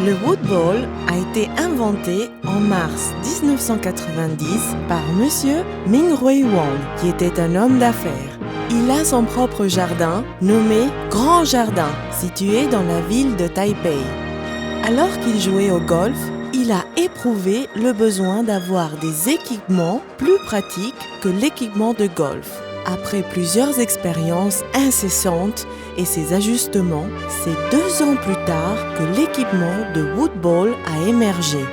Le woodball a été inventé en mars 1990 par Monsieur Ming-Hui Wang, qui était un homme d'affaires. Il a son propre jardin, nommé Grand Jardin, situé dans la ville de Taipei. Alors qu'il jouait au golf, il a éprouvé le besoin d'avoir des équipements plus pratiques que l'équipement de golf. Après plusieurs expériences incessantes et ses ajustements, c'est 2 ans plus tard que l'équipement de woodball a émergé.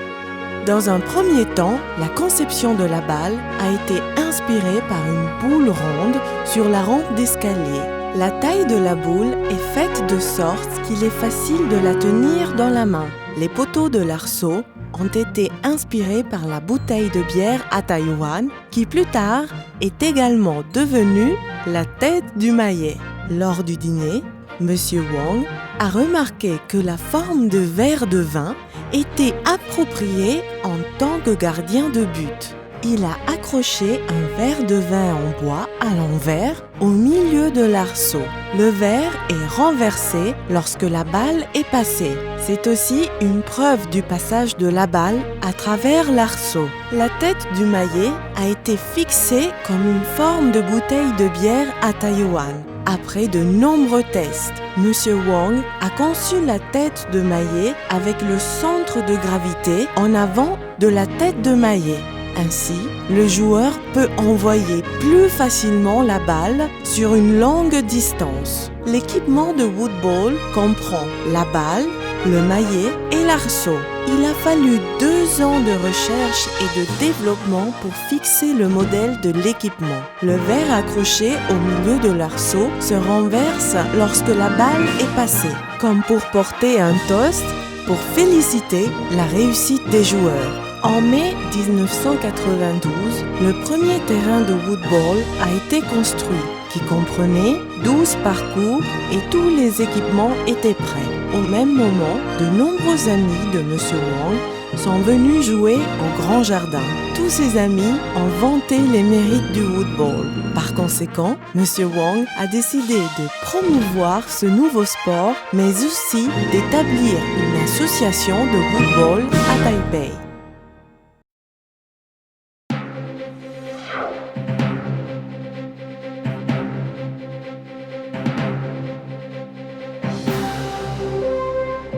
Dans un premier temps, la conception de la balle a été inspirée par une boule ronde sur la rampe d'escalier. La taille de la boule est faite de sorte qu'il est facile de la tenir dans la main. Les poteaux de l'arceau ont été inspirés par la bouteille de bière à Taïwan, qui plus tard est également devenue la tête du maillet. Lors du dîner, Monsieur Wang a remarqué que la forme de verre de vin était appropriée en tant que gardien de but. Il a accroché un verre de vin en bois à l'envers au milieu de l'arceau. Le verre est renversé lorsque la balle est passée. C'est aussi une preuve du passage de la balle à travers l'arceau. La tête du maillet a été fixée comme une forme de bouteille de bière à Taïwan. Après de nombreux tests, Monsieur Wang a conçu la tête de maillet avec le centre de gravité en avant de la tête de maillet. Ainsi, le joueur peut envoyer plus facilement la balle sur une longue distance. L'équipement de woodball comprend la balle, le maillet et l'arceau. Il a fallu 2 ans de recherche et de développement pour fixer le modèle de l'équipement. Le verre accroché au milieu de l'arceau se renverse lorsque la balle est passée, comme pour porter un toast pour féliciter la réussite des joueurs. En mai 1992, le premier terrain de woodball a été construit, qui comprenait 12 parcours et tous les équipements étaient prêts. Au même moment, de nombreux amis de M. Wang sont venus jouer au Grand Jardin. Tous ses amis ont vanté les mérites du woodball. Par conséquent, M. Wang a décidé de promouvoir ce nouveau sport, mais aussi d'établir une association de woodball à Taipei.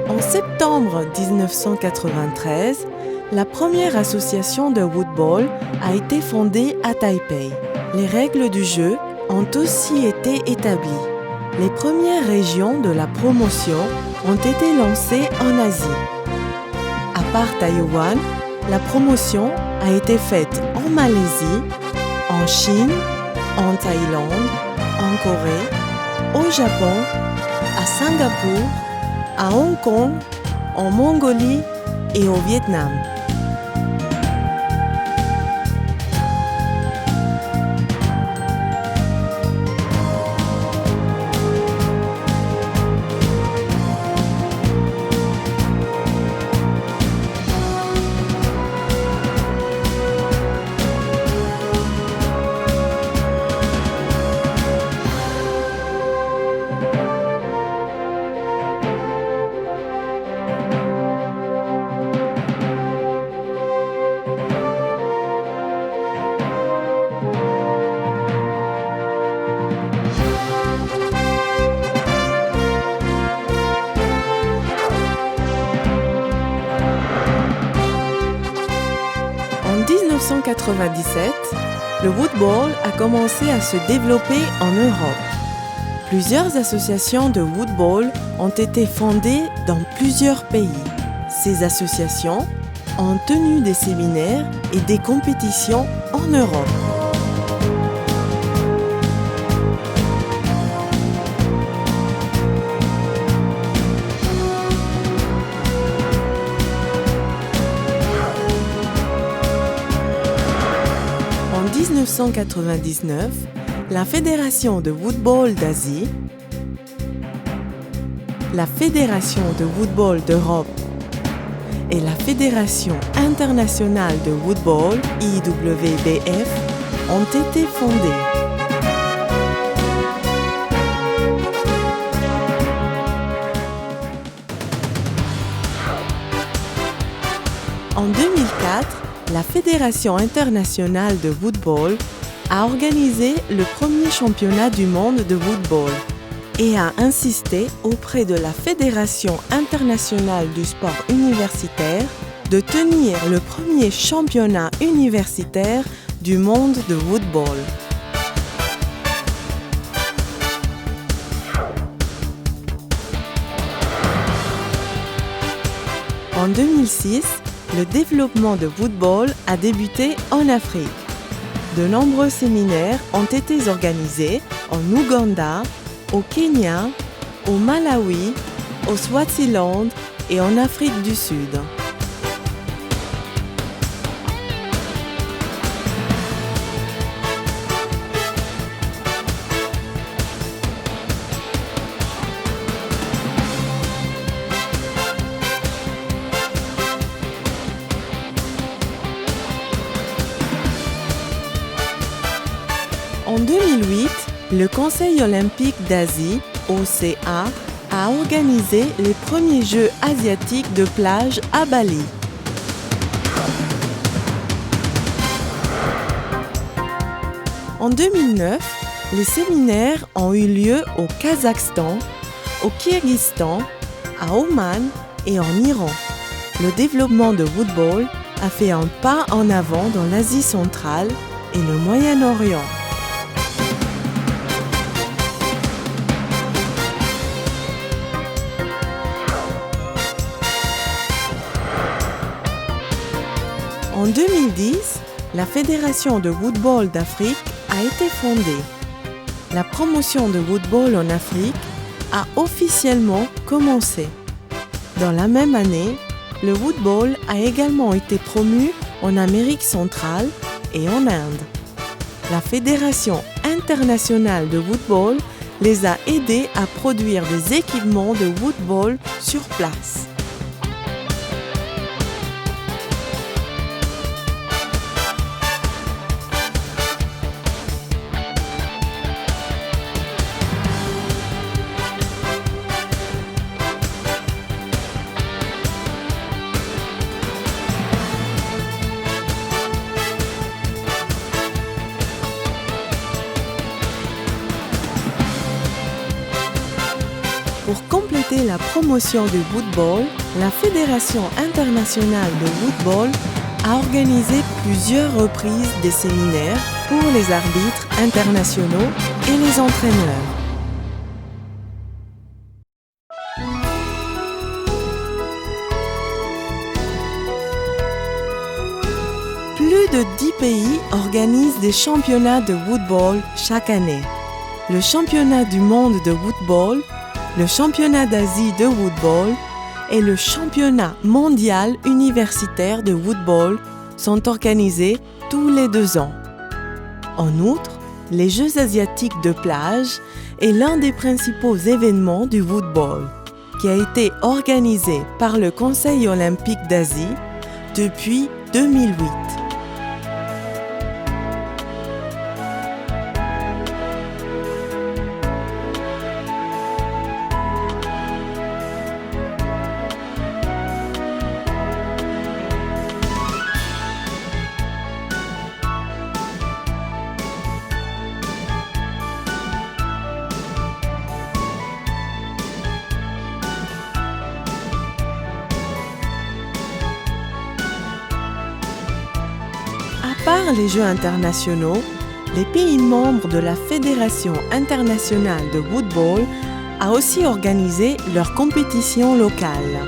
En septembre 1993, la première association de woodball a été fondée à Taipei. Les règles du jeu ont aussi été établies. Les premières régions de la promotion ont été lancées en Asie. À part Taïwan, la promotion a été faite en Malaisie, en Chine, en Thaïlande, en Corée, au Japon, à Singapour, à Hong Kong, en Mongolie et au Vietnam. En 1997, le woodball a commencé à se développer en Europe. Plusieurs associations de woodball ont été fondées dans plusieurs pays. Ces associations ont tenu des séminaires et des compétitions en Europe. En 1999, la Fédération de woodball d'Asie, la Fédération de woodball d'Europe et la Fédération internationale de woodball, IWBF, ont été fondées. Fédération internationale de football a organisé le premier championnat du monde de football et a insisté auprès de la Fédération internationale du sport universitaire de tenir le premier championnat universitaire du monde de football. En 2006, le développement de football a débuté en Afrique. De nombreux séminaires ont été organisés en Ouganda, au Kenya, au Malawi, au Swaziland et en Afrique du Sud. En 2008, le Conseil olympique d'Asie, OCA, a organisé les premiers Jeux asiatiques de plage à Bali. En 2009, les séminaires ont eu lieu au Kazakhstan, au Kirghizistan, à Oman et en Iran. Le développement de football a fait un pas en avant dans l'Asie centrale et le Moyen-Orient. En 2010, la Fédération de football d'Afrique a été fondée. La promotion de football en Afrique a officiellement commencé. Dans la même année, le football a également été promu en Amérique centrale et en Inde. La Fédération internationale de football les a aidés à produire des équipements de football sur place. Pour compléter la promotion du football, la Fédération internationale de football a organisé plusieurs reprises des séminaires pour les arbitres internationaux et les entraîneurs. Plus de 10 pays organisent des championnats de football chaque année. Le championnat du monde de football, le championnat d'Asie de football et le championnat mondial universitaire de football sont organisés tous les 2 ans. En outre, les Jeux asiatiques de plage est l'un des principaux événements du football, qui a été organisé par le Conseil olympique d'Asie depuis 2008. À part les Jeux internationaux, les pays membres de la Fédération internationale de football a aussi organisé leurs compétitions locales.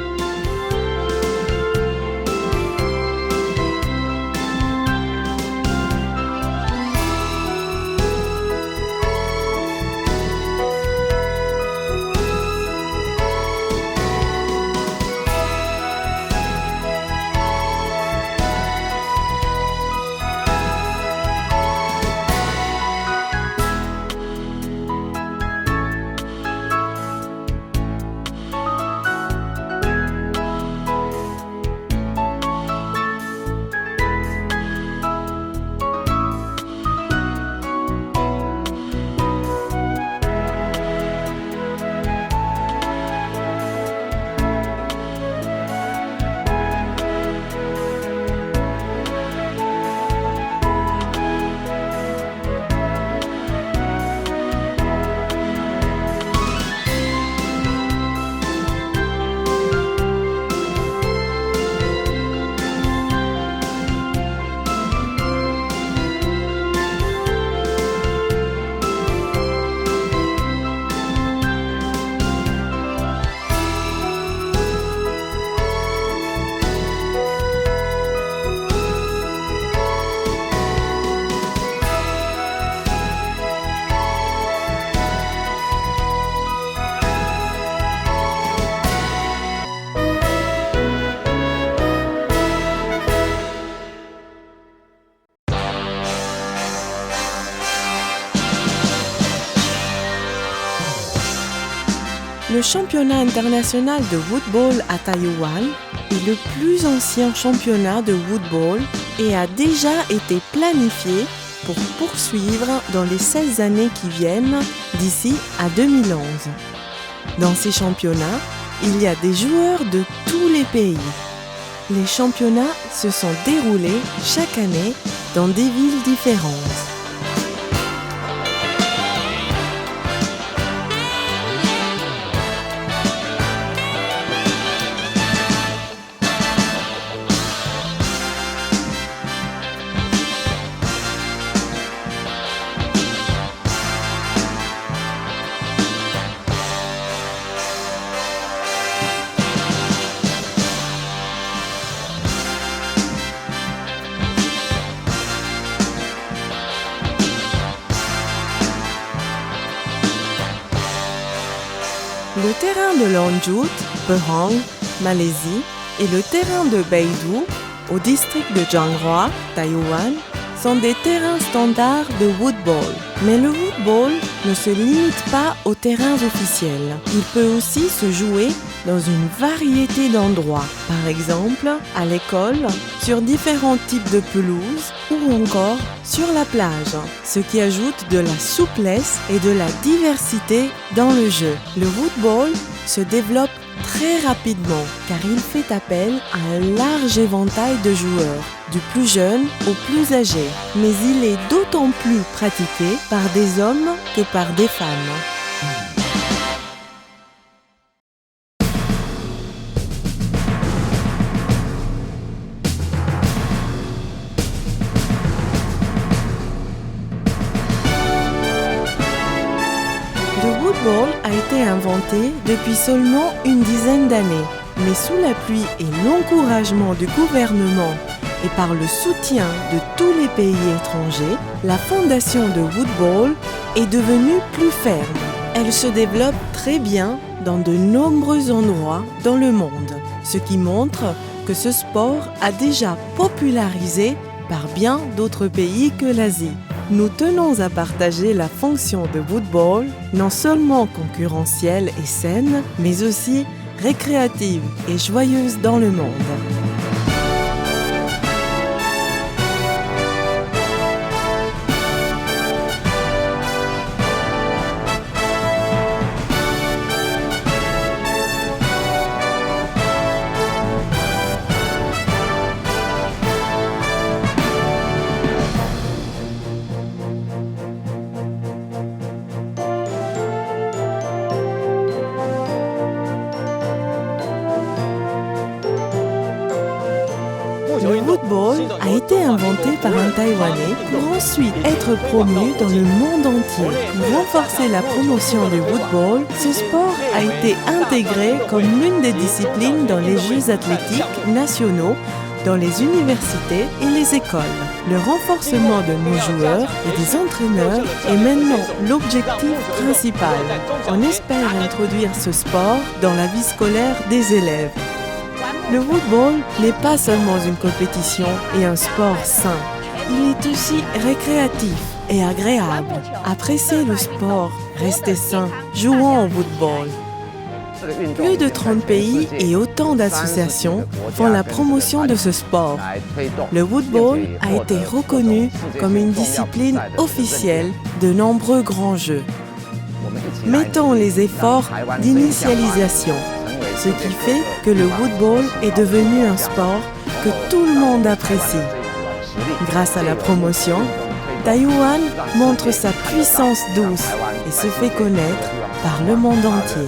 Le championnat international de woodball à Taïwan est le plus ancien championnat de woodball et a déjà été planifié pour poursuivre dans les 16 années qui viennent d'ici à 2011. Dans ces championnats, il y a des joueurs de tous les pays. Les championnats se sont déroulés chaque année dans des villes différentes. Le terrain de Longjuut, Pahang, Malaisie, et le terrain de Beidou, au district de Changhua, Taïwan, sont des terrains standards de woodball. Mais le woodball ne se limite pas aux terrains officiels. Il peut aussi se jouer dans une variété d'endroits, par exemple à l'école, sur différents types de pelouses ou encore sur la plage, ce qui ajoute de la souplesse et de la diversité dans le jeu. Le woodball se développe très rapidement car il fait appel à un large éventail de joueurs, du plus jeune au plus âgé, mais il est d'autant plus pratiqué par des hommes que par des femmes. Le woodball a été inventé depuis seulement une dizaine d'années, mais sous l'appui et l'encouragement du gouvernement et par le soutien de tous les pays étrangers, la fondation de woodball est devenue plus ferme. Elle se développe très bien dans de nombreux endroits dans le monde, ce qui montre que ce sport a déjà popularisé par bien d'autres pays que l'Asie. Nous tenons à partager la fonction de woodball, non seulement concurrentielle et saine, mais aussi récréative et joyeuse dans le monde. Le woodball a été inventé par un Taïwanais pour ensuite être promu dans le monde entier. Pour renforcer la promotion du woodball, ce sport a été intégré comme l'une des disciplines dans les Jeux athlétiques nationaux, dans les universités et les écoles. Le renforcement de nos joueurs et des entraîneurs est maintenant l'objectif principal. On espère introduire ce sport dans la vie scolaire des élèves. Le woodball n'est pas seulement une compétition et un sport sain. Il est aussi récréatif et agréable. Appréciez le sport, restez sain, jouons au woodball. Plus de 30 pays et autant d'associations font la promotion de ce sport. Le woodball a été reconnu comme une discipline officielle de nombreux grands jeux. Mettons les efforts d'initialisation, ce qui fait que le woodball est devenu un sport que tout le monde apprécie. Grâce à la promotion, Taïwan montre sa puissance douce et se fait connaître par le monde entier.